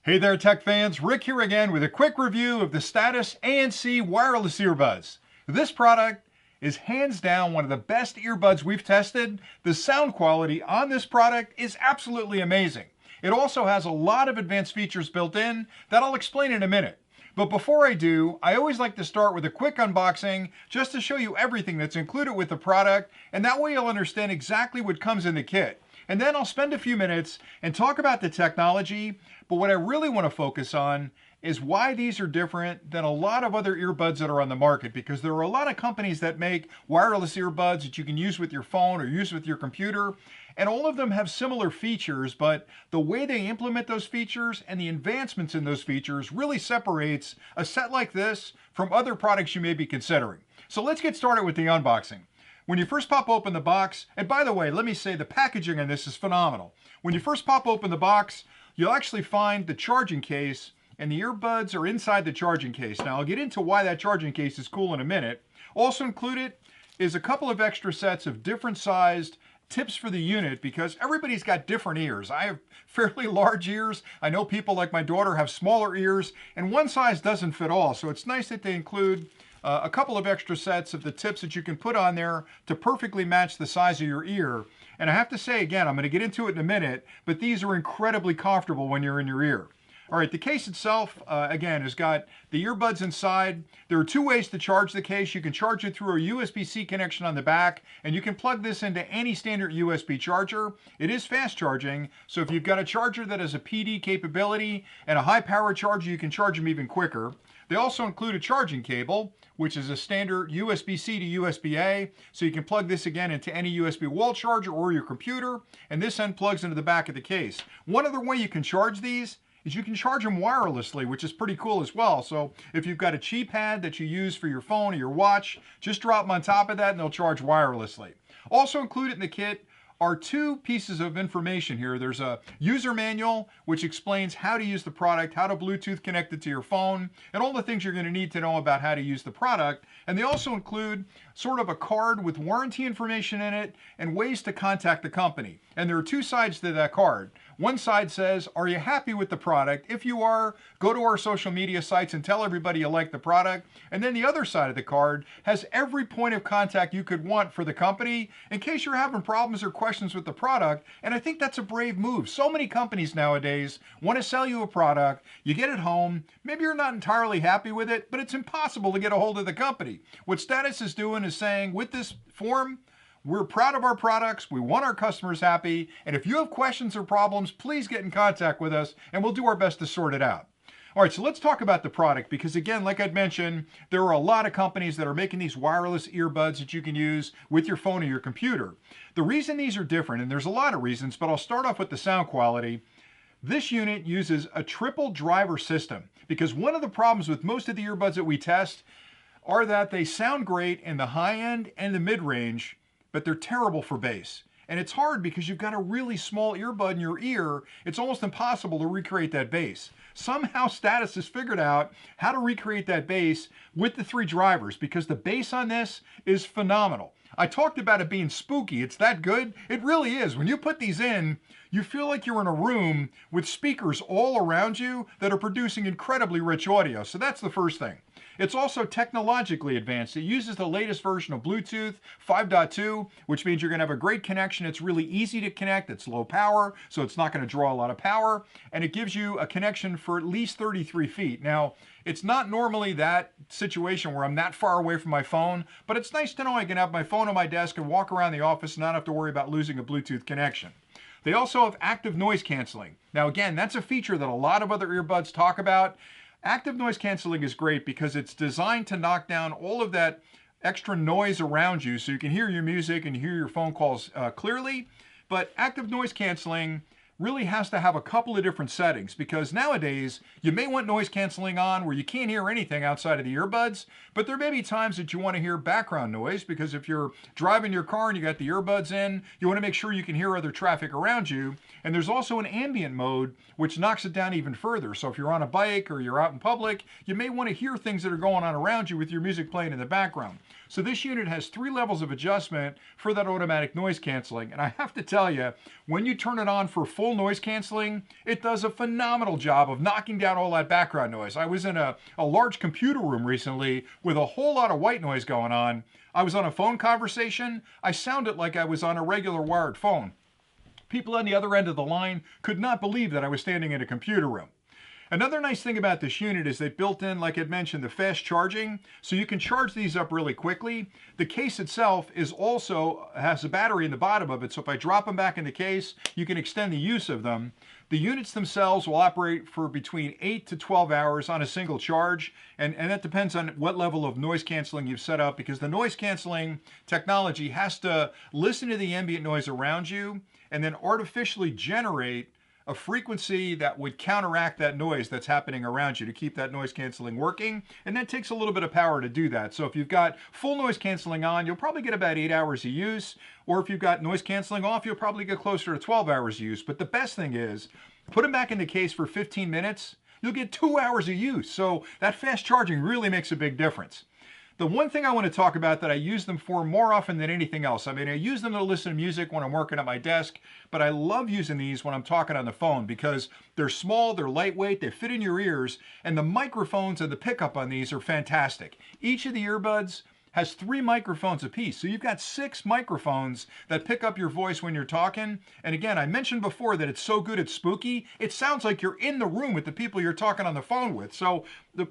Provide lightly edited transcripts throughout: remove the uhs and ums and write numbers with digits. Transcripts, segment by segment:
Hey there, tech fans. Rick here again with a quick review of the Status ANC wireless earbuds. This product is hands down one of the best earbuds we've tested. The sound quality on this product is absolutely amazing. It also has a lot of advanced features built in that I'll explain in a minute. But before I do, I always like to start with a quick unboxing just to show you everything that's included with the product, and that way you'll understand exactly what comes in the kit. And then I'll spend a few minutes and talk about the technology, but what I really want to focus on is why these are different than a lot of other earbuds that are on the market, because there are a lot of companies that make wireless earbuds that you can use with your phone or use with your computer, and all of them have similar features, but the way they implement those features and the advancements in those features really separates a set like this from other products you may be considering. So let's get started with the unboxing. When you first pop open the box, and by the way, let me say the packaging on this is phenomenal. When you first pop open the box, you'll actually find the charging case, and the earbuds are inside the charging case. Now, I'll get into why that charging case is cool in a minute. Also included is a couple of extra sets of different sized tips for the unit, because everybody's got different ears. I have fairly large ears. I know people like my daughter have smaller ears, and one size doesn't fit all. So it's nice that they include a couple of extra sets of the tips that you can put on there to perfectly match the size of your ear. And I have to say again, I'm going to get into it in a minute, but these are incredibly comfortable when you're in your ear. All right, the case itself, again, has got the earbuds inside. There are two ways to charge the case. You can charge it through a USB-C connection on the back, and you can plug this into any standard USB charger. It is fast charging, so if you've got a charger that has a PD capability and a high power charger, you can charge them even quicker. They also include a charging cable, which is a standard USB-C to USB-A, so you can plug this again into any USB wall charger or your computer, and this end plugs into the back of the case. One other way you can charge these is you can charge them wirelessly, which is pretty cool as well. So if you've got a Qi pad that you use for your phone or your watch, just drop them on top of that and they'll charge wirelessly. Also included in the kit are two pieces of information here. There's a user manual, which explains how to use the product, how to Bluetooth connect it to your phone, and all the things you're going to need to know about how to use the product. And they also include sort of a card with warranty information in it and ways to contact the company. And there are two sides to that card. One side says, are you happy with the product? If you are, go to our social media sites and tell everybody you like the product. And then the other side of the card has every point of contact you could want for the company in case you're having problems or questions with the product. And I think that's a brave move. So many companies nowadays want to sell you a product, you get it home, maybe you're not entirely happy with it, but it's impossible to get a hold of the company. What Status is doing is saying, with this form, we're proud of our products, we want our customers happy, and if you have questions or problems, please get in contact with us and we'll do our best to sort it out. All right, so let's talk about the product, because again, like I'd mentioned, there are a lot of companies that are making these wireless earbuds that you can use with your phone or your computer. The reason these are different, and there's a lot of reasons, but I'll start off with the sound quality. This unit uses a triple driver system, because one of the problems with most of the earbuds that we test are that they sound great in the high end and the mid range, but they're terrible for bass. And it's hard because you've got a really small earbud in your ear. It's almost impossible to recreate that bass. Somehow Status has figured out how to recreate that bass with the three drivers, because the bass on this is phenomenal. I talked about it being spooky. It's that good. It really is. When you put these in, you feel like you're in a room with speakers all around you that are producing incredibly rich audio. So that's the first thing. It's also technologically advanced. It uses the latest version of Bluetooth 5.2, which means you're going to have a great connection. It's really easy to connect. It's low power, so it's not going to draw a lot of power. And it gives you a connection for at least 33 feet. Now, it's not normally that situation where I'm that far away from my phone, but it's nice to know I can have my phone on my desk and walk around the office and not have to worry about losing a Bluetooth connection. They also have active noise canceling. Now, again, that's a feature that a lot of other earbuds talk about. Active noise canceling is great because it's designed to knock down all of that extra noise around you so you can hear your music and hear your phone calls clearly. But active noise canceling really has to have a couple of different settings, because nowadays you may want noise canceling on where you can't hear anything outside of the earbuds, but there may be times that you want to hear background noise, because if you're driving your car and you got the earbuds in, you want to make sure you can hear other traffic around you. And there's also an ambient mode which knocks it down even further. So if you're on a bike or you're out in public, you may want to hear things that are going on around you with your music playing in the background. So this unit has 3 levels of adjustment for that automatic noise canceling. And I have to tell you, when you turn it on for full full noise canceling, it does a phenomenal job of knocking down all that background noise. I was in a large computer room recently with a whole lot of white noise going on. I was on a phone conversation. I sounded like I was on a regular wired phone. People on the other end of the line could not believe that I was standing in a computer room. Another nice thing about this unit is they built in, like I mentioned, the fast charging, so you can charge these up really quickly. The case itself has a battery in the bottom of it, so if I drop them back in the case, you can extend the use of them. The units themselves will operate for between 8 to 12 hours on a single charge, and that depends on what level of noise canceling you've set up, because the noise canceling technology has to listen to the ambient noise around you and then artificially generate a frequency that would counteract that noise that's happening around you to keep that noise canceling working. And that takes a little bit of power to do that. So if you've got full noise canceling on, you'll probably get about 8 hours of use. Or if you've got noise canceling off, you'll probably get closer to 12 hours of use. But the best thing is, put them back in the case for 15 minutes, you'll get 2 hours of use. So that fast charging really makes a big difference. The one thing I want to talk about that I use them for more often than anything else, I mean, I use them to listen to music when I'm working at my desk, but I love using these when I'm talking on the phone because they're small, they're lightweight, they fit in your ears, and the microphones and the pickup on these are fantastic. Each of the earbuds has 3 microphones apiece. So you've got 6 microphones that pick up your voice when you're talking. And again, I mentioned before that it's so good it's spooky. It sounds like you're in the room with the people you're talking on the phone with. So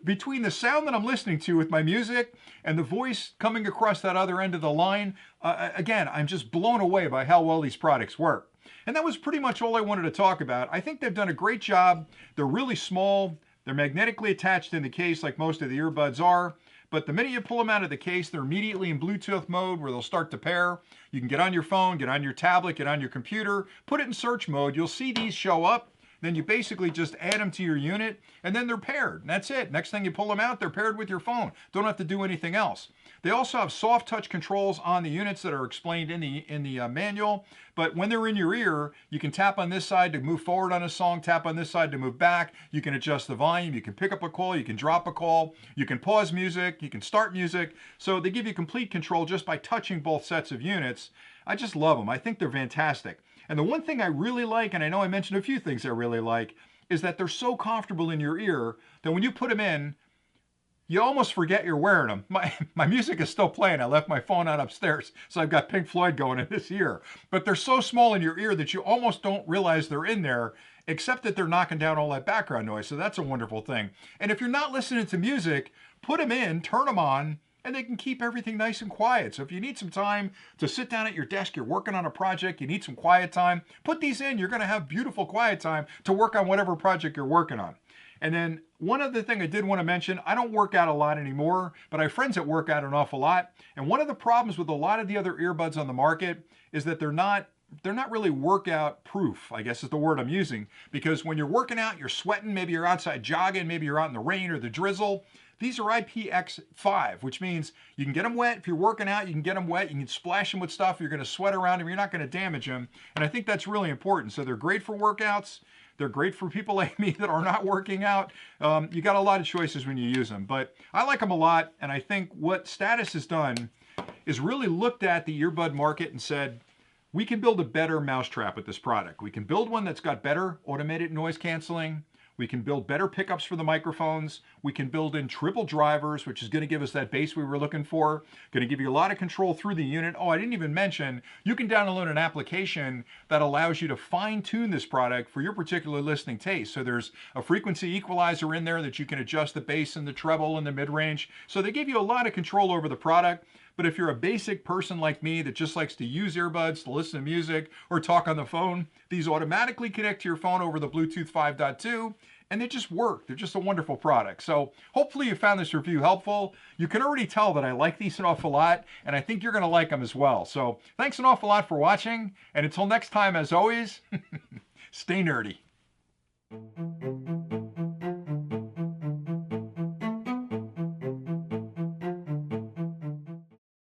between the sound that I'm listening to with my music and the voice coming across that other end of the line, again, I'm just blown away by how well these products work. And that was pretty much all I wanted to talk about. I think they've done a great job. They're really small. They're magnetically attached in the case like most of the earbuds are. But the minute you pull them out of the case, they're immediately in Bluetooth mode where they'll start to pair. You can get on your phone, get on your tablet, get on your computer, put it in search mode. You'll see these show up. Then you basically just add them to your unit, and then they're paired. And that's it. Next thing you pull them out, they're paired with your phone. Don't have to do anything else. They also have soft touch controls on the units that are explained in the manual. But when they're in your ear, you can tap on this side to move forward on a song, tap on this side to move back. You can adjust the volume. You can pick up a call. You can drop a call. You can pause music. You can start music. So they give you complete control just by touching both sets of units. I just love them. I think they're fantastic. And the one thing I really like, and I know I mentioned a few things I really like, is that they're so comfortable in your ear that when you put them in, you almost forget you're wearing them. My music is still playing. I left my phone out upstairs, so I've got Pink Floyd going in this ear. But they're so small in your ear that you almost don't realize they're in there, except that they're knocking down all that background noise. So that's a wonderful thing. And if you're not listening to music, put them in, turn them on, and they can keep everything nice and quiet. So if you need some time to sit down at your desk, you're working on a project, you need some quiet time, put these in. You're going to have beautiful quiet time to work on whatever project you're working on. And then one other thing I did want to mention, I don't work out a lot anymore, but I have friends that work out an awful lot. And one of the problems with a lot of the other earbuds on the market is that they're not really workout proof, I guess is the word I'm using, because when you're working out, you're sweating, maybe you're outside jogging, maybe you're out in the rain or the drizzle. These are IPX5, which means you can get them wet. If you're working out, you can get them wet. You can splash them with stuff. You're going to sweat around them. You're not going to damage them. And I think that's really important. So they're great for workouts. They're great for people like me that are not working out. You got a lot of choices when you use them. But I like them a lot. And I think what Status has done is really looked at the earbud market and said, we can build a better mousetrap with this product. We can build one that's got better automated noise canceling. We can build better pickups for the microphones. We can build in triple drivers, which is going to give us that bass we were looking for. Going to give you a lot of control through the unit. Oh, I didn't even mention, you can download an application that allows you to fine-tune this product for your particular listening taste. So there's a frequency equalizer in there that you can adjust the bass and the treble and the mid-range. So they give you a lot of control over the product. But if you're a basic person like me that just likes to use earbuds to listen to music or talk on the phone, these automatically connect to your phone over the Bluetooth 5.2, and they just work. They're just a wonderful product. So hopefully you found this review helpful. You can already tell that I like these an awful lot, and I think you're going to like them as well. So thanks an awful lot for watching, and until next time, as always, stay nerdy.